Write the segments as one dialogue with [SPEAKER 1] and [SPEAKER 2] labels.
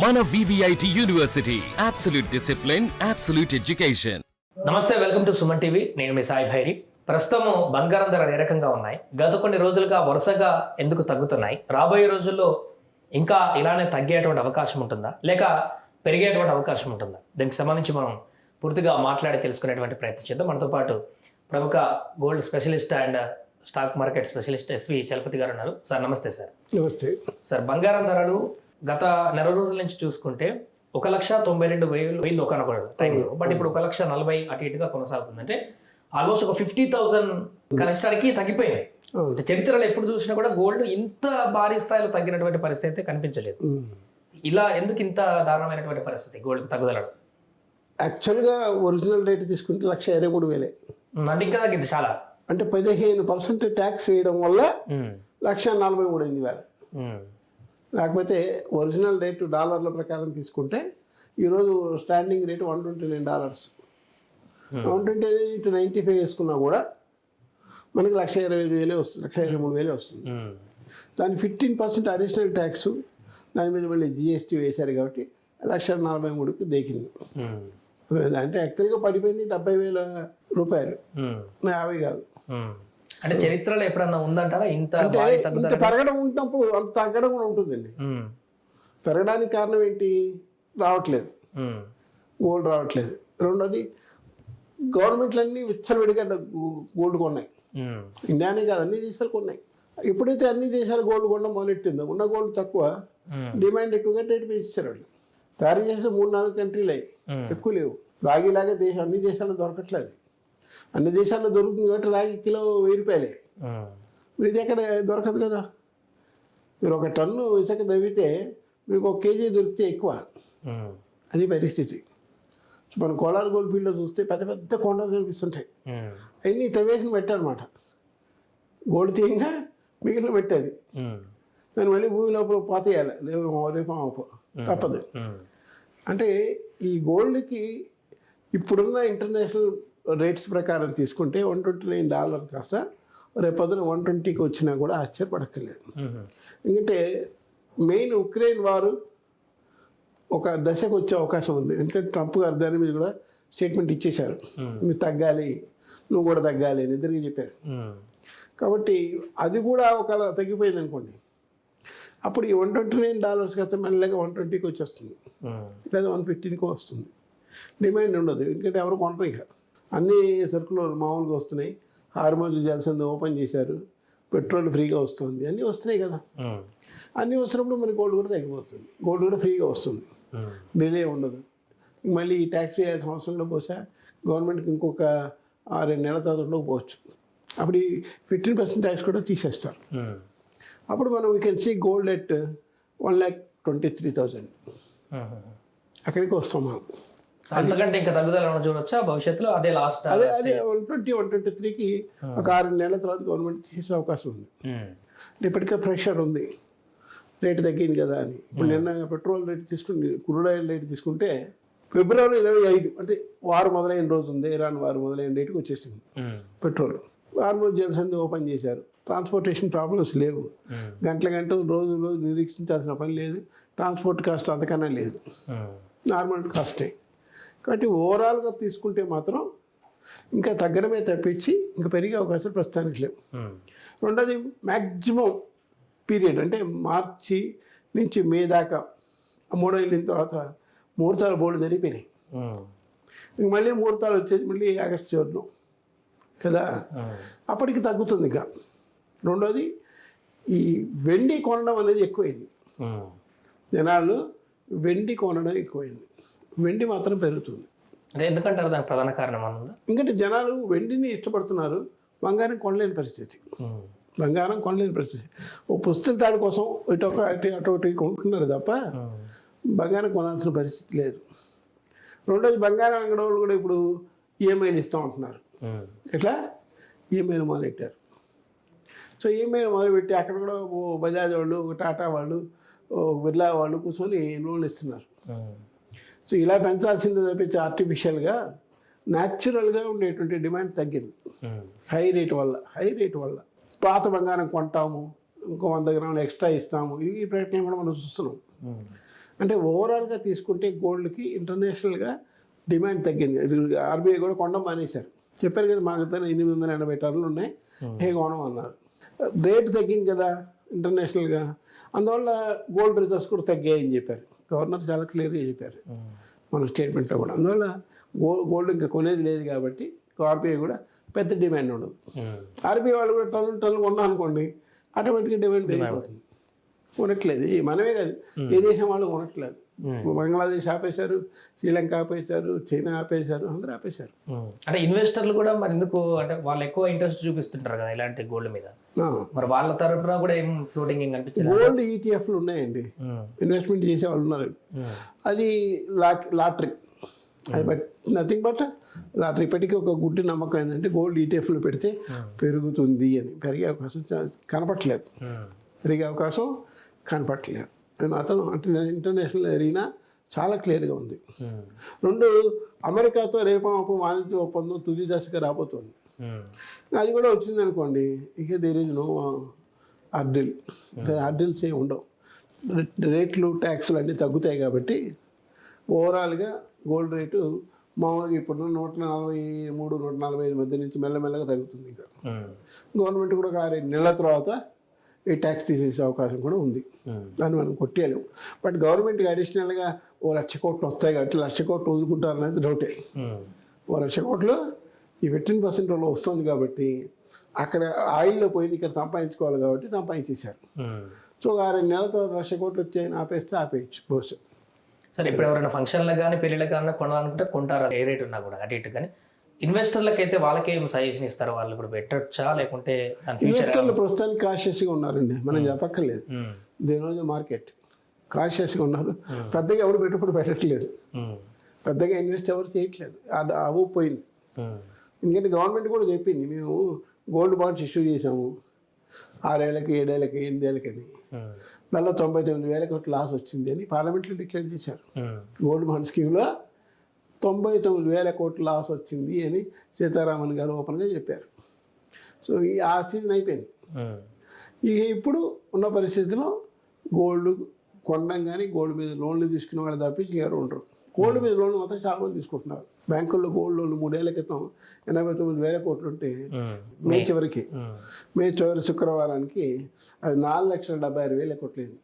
[SPEAKER 1] మన VVIT university absolute discipline, absolute education.
[SPEAKER 2] నమస్తే, welcome to Suman TV. నేను మీ సాయి భైరి. ప్రస్తుతం బంగారం ధరలు ఏ రకంగా ఉన్నాయి, గత కొన్ని రోజులుగా వరుసగా ఎందుకు తగ్గుతున్నాయి, రాబోయే రోజుల్లో ఇంకా ఇలానే తగ్గేటువంటి అవకాశం ఉంటుందా లేక పెరిగేటువంటి అవకాశం ఉంటుందా, దీనికి సంబంధించి మనం పూర్తిగా మాట్లాడి తెలుసుకునేటువంటి ప్రయత్నం చేద్దాం. మనతో పాటు ప్రముఖ gold specialist and stock market specialist SV Chalapathi garu ఉన్నారు. సార్ నమస్తే. సార్
[SPEAKER 3] నమస్తే
[SPEAKER 2] సార్, బంగారం ధరలు గత నెల రోజుల నుంచి చూసుకుంటే 1,92,000 ఒకనొక టైంలో, బట్ ఇప్పుడు 1,40,000 అటు ఇటుగా కొనసాగుతుంది. అంటే ఆల్మోస్ట్ ఒక 50,000 కనిష్టానికి తగ్గిపోయింది. చరిత్రలో ఎప్పుడు చూసినా కూడా గోల్డ్ ఇంత భారీ స్థాయిలో తగ్గినటువంటి పరిస్థితి అయితే కనిపించలేదు. ఇలా ఎందుకు ఇంత దారుణమైనటువంటి పరిస్థితి గోల్డ్ తగ్గుదల?
[SPEAKER 3] యాక్చువల్గా ఒరిజినల్ రేట్ తీసుకుంటే 1,23,000.
[SPEAKER 2] అంటే ఇంకా తగ్గింది చాలా.
[SPEAKER 3] అంటే 15% ట్యాక్స్ వేయడం వల్ల 1,43,000. లేకపోతే ఒరిజినల్ రేటు డాలర్ల ప్రకారం తీసుకుంటే ఈరోజు స్టాండింగ్ రేటు $129. 129 × 95 వేసుకున్నా కూడా మనకి 1,25,000 వస్తుంది, 1,23,000 వస్తుంది. దాని 15% అడిషనల్ ట్యాక్స్, దాని మీద మళ్ళీ GST వేశారు కాబట్టి 1,43,000కి దేకింది. అంటే యాక్చువల్గా పడిపోయింది ₹70,000, 50 కాదు.
[SPEAKER 2] అంటే చరిత్రలో ఎప్పుడన్నా ఉందంటారా ఇంత
[SPEAKER 3] ఇంత పెరగడం ఉన్నప్పుడు అంత తగ్గడం కూడా ఉంటుందండి. పెరగడానికి కారణం ఏంటి? రావట్లేదు, గోల్డ్ రావట్లేదు. రెండోది, గవర్నమెంట్లన్నీ విచ్చలవిడిగా గోల్డ్ కొన్నాయి. ఇండియానే కాదు, అన్ని దేశాలు కొన్నాయి. ఎప్పుడైతే అన్ని దేశాలు గోల్డ్ కొనడం మొదలెట్టిందో, ఉన్న గోల్డ్ తక్కువ, డిమాండ్ ఎక్కువగా రేటు పెంచారు వాళ్ళు. తయారు చేసే 3-4 కంట్రీలు అయ్యి, ఎక్కువ లేవు. రాగిలాగా అన్ని దేశాల్లో దొరకట్లేదు. అన్ని దేశాల్లో దొరుకుతుంది కాబట్టి రాగి కిలో ₹1,000. ఇది ఎక్కడ దొరకదు కదా. మీరు 1 టన్ను ఇసుక తవ్వితే మీకు 1 కేజీ దొరికితే ఎక్కువ. అది పరిస్థితి. మన కోలార్ గోల్డ్ ఫీల్డ్లో చూస్తే పెద్ద పెద్ద కొండలు కనిపిస్తుంటాయి. అవన్నీ తవ్వేసి పెట్టారనమాట. గోల్డ్ తీయంగా మిగిలిన పెట్టేది. దాన్ని మళ్ళీ భూమి లోపల పోతేయాలి, రేపు తప్పదు. అంటే ఈ గోల్డ్కి ఇప్పుడున్న ఇంటర్నేషనల్ రేట్స్ ప్రకారం తీసుకుంటే $129 కాస్త రేపు పొద్దున 120కి వచ్చినా కూడా ఆశ్చర్యపడక్కర్లేదు. ఎందుకంటే మెయిన్ ఉక్రెయిన్ వారు ఒక దశకు వచ్చే అవకాశం ఉంది. ఎందుకంటే ట్రంప్ గారు దాని మీద కూడా స్టేట్మెంట్ ఇచ్చేశారు, మీరు తగ్గాలి, నువ్వు కూడా తగ్గాలి అని ఇద్దరికి చెప్పారు. కాబట్టి అది కూడా ఒకవేళ తగ్గిపోయింది అనుకోండి, అప్పుడు ఈ $129 కాస్త మెల్లగా 120కి వచ్చేస్తుంది, లేదా 115కి వస్తుంది. డిమాండ్ ఉండదు, ఎందుకంటే ఎవరు కొనరు. ఇక అన్ని సరుకులు మామూలుగా వస్తున్నాయి. హార్మోజ్ జలసంధి ఓపెన్ చేశారు, పెట్రోల్ ఫ్రీగా వస్తుంది, అన్నీ వస్తున్నాయి కదా. అన్నీ వస్తున్నప్పుడు మరి గోల్డ్ కూడా తగ్గిపోతుంది, గోల్డ్ కూడా ఫ్రీగా వస్తుంది, డిలే ఉండదు. మళ్ళీ ఈ ట్యాక్స్ వేయాల్సిన అవసరం కూడా బహుశా గవర్నమెంట్కి ఇంకొక 6-7 నెలల తర్వాత ఉండకపోవచ్చు. అప్పుడు ఈ 15% ట్యాక్స్ కూడా తీసేస్తారు. అప్పుడు మనం we can see gold at 1,23,000. అక్కడికి వస్తాం మనం.
[SPEAKER 2] అంతకంటే ఇంకా తగ్గుదల చూడొచ్చా భవిష్యత్తులో? అదే లాస్ట్
[SPEAKER 3] అదే 123కి ఒక 6 నెలల తర్వాత గవర్నమెంట్ తీసే అవకాశం ఉంది. అంటే ఇప్పటికే ప్రెషర్ ఉంది, రేటు తగ్గింది కదా అని. ఇప్పుడు నిన్న పెట్రోల్ రేటు తీసుకుంటే, క్రూడ్ ఆయిల్ రేటు తీసుకుంటే ఫిబ్రవరి 25, అంటే వారు మొదలైన రోజు ఉంది, ఇరాన్ వారు మొదలైన రేటుకి వచ్చేసింది పెట్రోల్. హార్మోజ్ జలసంధి ఓపెన్ చేశారు, ట్రాన్స్పోర్టేషన్ ప్రాబ్లమ్స్ లేవు, గంటలు రోజు నిరీక్షించాల్సిన పని లేదు, ట్రాన్స్పోర్ట్ కాస్ట్ అంతకన్నా లేదు, నార్మల్ కాస్టే. కాబట్టి ఓవరాల్గా తీసుకుంటే మాత్రం ఇంకా తగ్గడమే తప్పించి ఇంకా పెరిగే అవకాశాలు ప్రస్తుతానికి లేవు. రెండోది, మ్యాక్సిమం పీరియడ్ అంటే మార్చి నుంచి మే దాకా 3 వెళ్ళిన తర్వాత ముహూర్తాలు బోర్డు జరిగిపోయినాయి. ఇంక మళ్ళీ ముహూర్తాలు వచ్చేది మళ్ళీ ఆగస్టు చివరిలో కదా, అప్పటికి తగ్గుతుంది ఇంకా. రెండోది, ఈ వెండి కొనడం అనేది ఎక్కువైంది. జనాలు వెండి కొనడం ఎక్కువైంది, వెండి మాత్రం పెరుగుతుంది.
[SPEAKER 2] అంటే ఎందుకంటారు దానికి ప్రధాన కారణం అన్నదా?
[SPEAKER 3] ఎందుకంటే జనాలు వెండిని ఇష్టపడుతున్నారు, బంగారం కొనలేని పరిస్థితి. బంగారం కొనలేని పరిస్థితి. ఓ పుస్తల తాడు కోసం అటు కొంటున్నారు తప్ప బంగారం కొనాల్సిన పరిస్థితి లేదు. రెండోది, బంగారం అంగడి వాళ్ళు కూడా ఇప్పుడు ఈఎంఐలు ఇస్తూ ఉంటున్నారు. ఎట్లా? ఈఎంఐలు మొదలెట్టారు. సో ఈఎంఐలు మొదలుపెట్టి అక్కడ కూడా ఓ బజాజ్ వాళ్ళు, టాటా వాళ్ళు, బిర్లా వాళ్ళు కూర్చొని లోన్లు ఇస్తున్నారు. సో ఇలా పెంచాల్సింది తప్పించి ఆర్టిఫిషియల్గా న్యాచురల్గా ఉండేటువంటి డిమాండ్ తగ్గింది హై రేట్ వల్ల. పాత బంగారం కొంటాము, ఇంకో 100 గ్రాములు ఎక్స్ట్రా ఇస్తాము, ఈ ప్రయత్నం కూడా మనం చూస్తున్నాం. అంటే ఓవరాల్గా తీసుకుంటే గోల్డ్కి ఇంటర్నేషనల్గా డిమాండ్ తగ్గింది. ఆర్బీఐ కూడా కొనడం మానేశారు. చెప్పారు కదా మాకు 880 టన్నులు ఉన్నాయి, కొనం అన్నారు. రేటు తగ్గింది కదా ఇంటర్నేషనల్గా, అందువల్ల గోల్డ్ రిజర్వ్స్ కూడా తగ్గాయని చెప్పారు. గవర్నర్ చాలా క్లియర్గా చెప్పారు మన స్టేట్మెంట్లో కూడా. అందువల్ల గోల్డ్ ఇంకా కొనేది లేదు కాబట్టి ఆర్బీఐ కూడా పెద్ద డిమాండ్ ఉండదు. ఆర్బీఐ వాళ్ళు కూడా టన్నులు కొన్నా అనుకోండి, ఆటోమేటిక్గా డిమాండ్ పెరిగిపోతుంది. కొనట్లేదు, మనమే కాదు ఏ దేశం వాళ్ళు కొనట్లేదు. బంగ్లాదేశ్ ఆపేశారు, శ్రీలంక ఆపేశారు, చైనా ఆపేశారు, అందరూ ఆపేశారు.
[SPEAKER 2] అంటే ఇన్వెస్టర్లు కూడా మరి ఎందుకు అంటే వాళ్ళు ఎక్కువ ఇంట్రెస్ట్ చూపిస్తుంటారు కదా ఇలాంటి గోల్డ్ మీద, మరి వాళ్ళ తరఫున కూడా ఏం ఫ్లోటింగ్ ఏం కనిపించలేదు.
[SPEAKER 3] గోల్డ్ ఈటీఎఫ్లు ఉన్నాయండి, ఇన్వెస్ట్మెంట్ చేసే వాళ్ళు ఉన్నారు. అది లాటరీ, అది బట్ నథింగ్ బట్ లాటరీ. ఇప్పటికీ ఒక గుడ్డి నమ్మకం ఏంటంటే గోల్డ్ ఈటీఎఫ్లో పెడితే పెరుగుతుంది అని. పెరిగే అవకాశం కనపట్లేదు, పెరిగే అవకాశం కనపట్లేదు. అది మాత్రం అంటే ఇంటర్నేషనల్ ఎరీనా చాలా క్లియర్గా ఉంది. రెండు, అమెరికాతో రేపు వాణిజ్య ఒప్పందం తుది దశగా రాబోతుంది. అది కూడా వచ్చింది అనుకోండి, ఇక దేర్ ఈజ్ నో అర్డిల్. అర్డిల్స్ ఏమి ఉండవు, రేట్లు ట్యాక్సులు అన్నీ తగ్గుతాయి కాబట్టి ఓవరాల్గా గోల్డ్ రేటు మామూలుగా ఇప్పుడు 143, 145 మధ్య నుంచి మెల్లమెల్లగా తగ్గుతుంది. ఇంకా గవర్నమెంట్ కూడా 6 నెలల తర్వాత ఈ ట్యాక్స్ తీసేసే అవకాశం కూడా ఉంది. దాన్ని మనం కొట్టేయలేము. బట్ గవర్నమెంట్కి అడిషనల్గా 1,00,000 కోట్లు వస్తాయి కాబట్టి 1,00,000 కోట్లు వదులుకుంటారనేది డౌటే. 1,00,000 కోట్లు ఈ 15% వస్తుంది కాబట్టి అక్కడ ఆయిల్లో పోయింది, ఇక్కడ సంపాదించుకోవాలి కాబట్టి సంపాదించేశారు. సో 6 నెలల తర్వాత 1,00,000 కోట్లు వచ్చాయని ఆపేస్తే ఆపేయచ్చు బహుశా.
[SPEAKER 2] సరే, ఇప్పుడు ఎవరైనా ఫంక్షన్లకు కానీ పెళ్ళిళ్ళకి కానీ కొనాలనుకుంటే కొంటారు, ఏ రేట్ ఉన్నా కూడా అటు ఇటు. కానీ ఇన్వెస్టర్లకు అయితే వాళ్ళకి ఏం సజెషన్ ఇస్తారు? వాళ్ళు ఇప్పుడు పెట్టచ్చా లేకుంటే
[SPEAKER 3] ఇన్వెస్టర్లు ప్రస్తుతానికి కాషియస్గా ఉన్నారండి, మనం చెప్పక్కర్లేదు. దేని మార్కెట్ కాషియస్గా ఉన్నారు. పెద్దగా ఎవరు పెట్టుబడి పెట్టట్లేదు, పెద్దగా ఇన్వెస్ట్ ఎవరు చేయట్లేదు. అవ్వు పోయింది. ఎందుకంటే గవర్నమెంట్ కూడా చెప్పింది, మేము గోల్డ్ బాండ్స్ ఇష్యూ చేసాము 6 ఏళ్ళకి, 7 ఏళ్ళకి, 8 ఏళ్ళకని. దానిలో 99,000 కోట్ల లాస్ వచ్చింది అని పార్లమెంట్లో డిక్లేర్ చేశారు. గోల్డ్ బాండ్ స్కీమ్లో 99,000 కోట్ల లాస్ వచ్చింది అని సీతారామన్ గారు ఓపెన్గా చెప్పారు. సో ఆ సీజన్ అయిపోయింది. ఇక ఇప్పుడు ఉన్న పరిస్థితిలో గోల్డ్ కొనడం కానీ గోల్డ్ మీద లోన్లు తీసుకునే వాళ్ళు తప్పించి ఎవరు ఉండరు. గోల్డ్ మీద లోన్లు మాత్రం చాలామంది తీసుకుంటున్నారు. బ్యాంకుల్లో గోల్డ్ లోన్లు 3 ఏళ్ల క్రితం 89,000 కోట్లు ఉంటే మే చివరి శుక్రవారానికి అది 4,76,000 కోట్లు అయింది.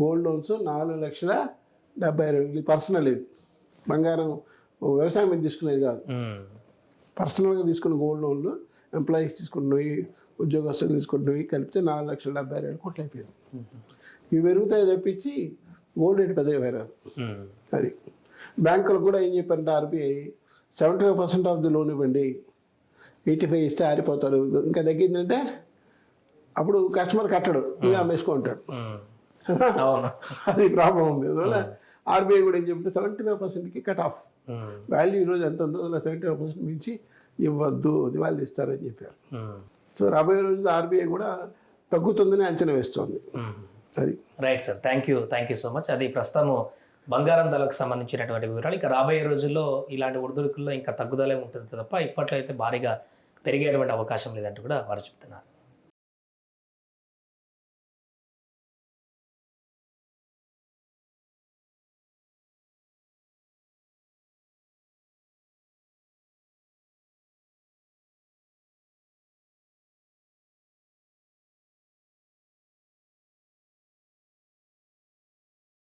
[SPEAKER 3] Gold loans 4,76,000 personal. ఇది బంగారం వ్యవసాయం మీద తీసుకునేది కాదు, పర్సనల్గా తీసుకున్న గోల్డ్ లోన్లు ఎంప్లాయీస్ తీసుకుంటున్నవి, ఉద్యోగస్తులు తీసుకుంటున్నవి కలిపితే 4,76,000 కోట్లు అయిపోయింది. ఇవి పెరుగుతాయి తప్పించి గోల్డ్ రేట్ పెద్దగా పెరగదు. అది బ్యాంకులు కూడా ఏం చెప్పారంటే ఆర్బీఐ 75% ఆఫ్ ది లోన్ ఇవ్వండి, 85 ఇస్తే ఆరిపోతారు. ఇంకా తగ్గిందంటే అప్పుడు కస్టమర్ కట్టడు, ఇవి అమ్మేసుకుంటాడు. అది ప్రాబ్లం ఉంది. అందువల్ల ఆర్బీఐ కూడా ఏం చెప్తే 75%కి కట్ ఆఫ్ వాల్యూ ఈరోజు ఎంత ఉందో 75% మించి ఇవ్వద్దు, దివాళీ ఇస్తారని చెప్పారు. సో రాబోయే రోజుల్లో ఆర్బీఐ కూడా తగ్గుతుందని అంచనా వేస్తోంది. అది
[SPEAKER 2] right sir, thank you so much. అది ప్రస్తుతం బంగారం ధరలకు సంబంధించినటువంటి వివరాలు. ఇక రాబోయే రోజుల్లో ఇలాంటి ఒడిదుడుకుల్లో ఇంకా తగ్గుదలే ఉంటుంది తప్ప ఇప్పట్లో అయితే భారీగా పెరిగేటువంటి అవకాశం లేదంటూ కూడా వారు చెప్తున్నారు.